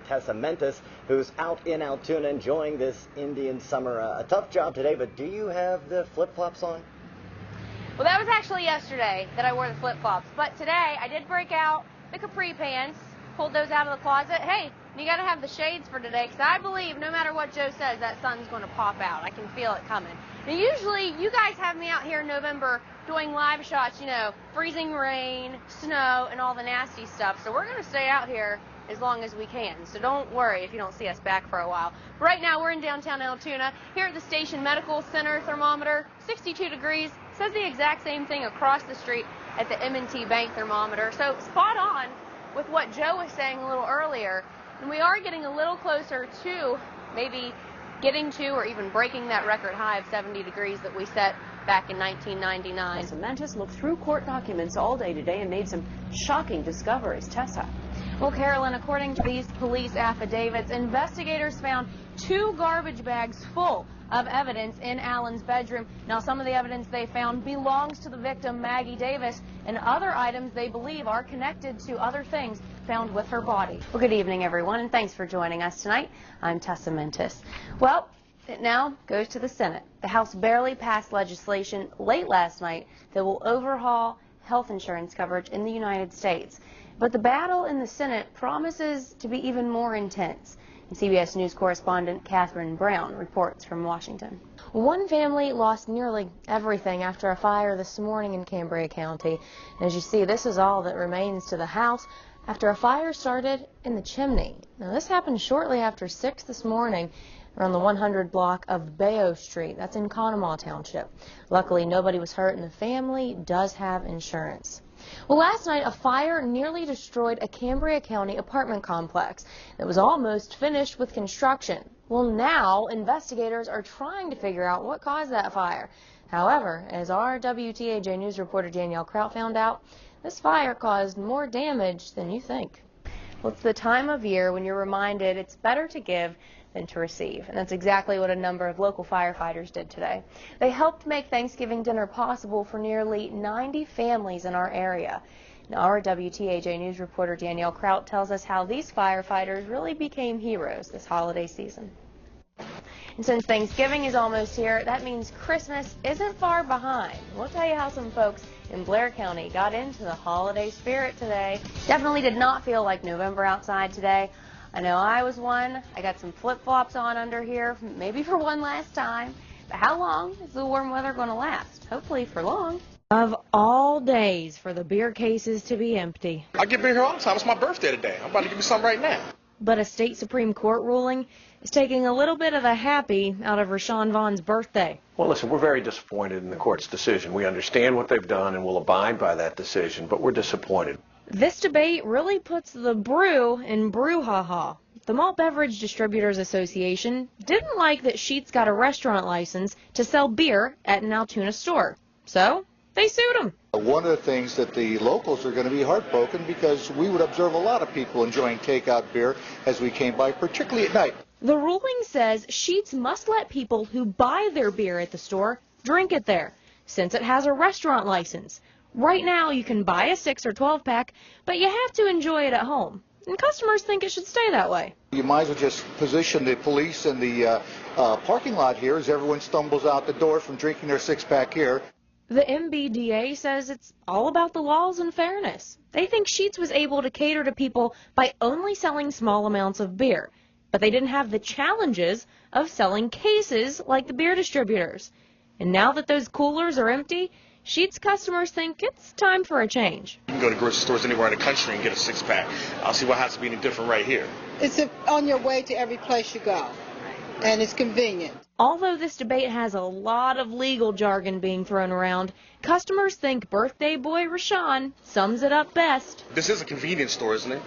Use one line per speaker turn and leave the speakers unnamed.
Tessa Mentus, who's out in Altoona enjoying this Indian summer. A tough job today, but do you have the flip-flops on?
Well, that was actually yesterday that I wore the flip-flops, but today I did break out the capri pants, pulled those out of the closet. Hey, you got to have the shades for today, because I believe no matter what Joe says, that sun's going to pop out. I can feel it coming. Now, usually you guys have me out here in November doing live shots, you know, freezing rain, snow, and all the nasty stuff, so we're going to stay out here as long as we can. So don't worry if you don't see us back for a while. But right now we're in downtown Altoona. Here at the Station Medical Center thermometer, 62 degrees. Says the exact same thing across the street at the M&T Bank thermometer. So spot on with what Joe was saying a little earlier. And we are getting a little closer to maybe getting to or even breaking that record high of 70 degrees that we set back in 1999.
Tessa Mentus looked through court documents all day today and made some shocking discoveries. Tessa.
Well, Carolyn, according to these police affidavits, investigators found 2 garbage bags full of evidence in Allen's bedroom. Now, some of the evidence they found belongs to the victim, Maggie Davis, and other items they believe are connected to other things found with her body. Well, good evening, everyone, and thanks for joining us tonight. I'm Tessa Mentus. Well, it now goes to the Senate. The House barely passed legislation late last night that will overhaul health insurance coverage in the United States. But the battle in the Senate promises to be even more intense. And CBS News correspondent Catherine Brown reports from Washington. One family lost nearly everything after a fire this morning in Cambria County. And as you see, this is all that remains to the house after a fire started in the chimney. Now, this happened shortly after 6 this morning around the 100 block of Bayo Street. That's in Conemaugh Township. Luckily, nobody was hurt, and the family does have insurance. Well, last night, a fire nearly destroyed a Cambria County apartment complex that was almost finished with construction. Well, now investigators are trying to figure out what caused that fire. However, as our WTAJ News reporter Danielle Kraut found out, this fire caused more damage than you think. Well, it's the time of year when you're reminded it's better to give than to receive. And that's exactly what a number of local firefighters did today. They helped make Thanksgiving dinner possible for nearly 90 families in our area. Now, our WTAJ News reporter Danielle Kraut tells us how these firefighters really became heroes this holiday season. And since Thanksgiving is almost here, that means Christmas isn't far behind. We'll tell you how some folks in Blair County got into the holiday spirit today. Definitely did not feel like November outside today. I know I was one. I got some flip-flops on under here, maybe for one last time. But how long is the warm weather going to last? Hopefully for long. Of all days for the beer cases to be empty.
I get beer here all the time. It's my birthday today. I'm about to give you some right now.
But a state Supreme Court ruling is taking a little bit of the happy out of Rashawn Vaughn's birthday.
Well, listen, we're very disappointed in the court's decision. We understand what they've done and will abide by that decision, but we're disappointed.
This debate really puts the brew in brouhaha. The Malt Beverage Distributors Association didn't like that Sheetz got a restaurant license to sell beer at an Altoona store, so they sued him.
One of the things that the locals are going to be heartbroken because we would observe a lot of people enjoying takeout beer as we came by, particularly at night.
The ruling says Sheetz must let people who buy their beer at the store drink it there, since it has a restaurant license. Right now, you can buy a 6 or 12 pack, but you have to enjoy it at home. And customers think it should stay that way.
You might as well just position the police in the parking lot here as everyone stumbles out the door from drinking their 6-pack here.
The MBDA says it's all about the laws and fairness. They think Sheetz was able to cater to people by only selling small amounts of beer, but they didn't have the challenges of selling cases like the beer distributors. And now that those coolers are empty, Sheetz customers think it's time for a change.
You can go to grocery stores anywhere in the country and get a 6-pack. I'll see what has to be any different right here.
It's on your way to every place you go, and it's convenient.
Although this debate has a lot of legal jargon being thrown around, customers think birthday boy Rashawn sums it up best.
This is a convenience store, isn't it?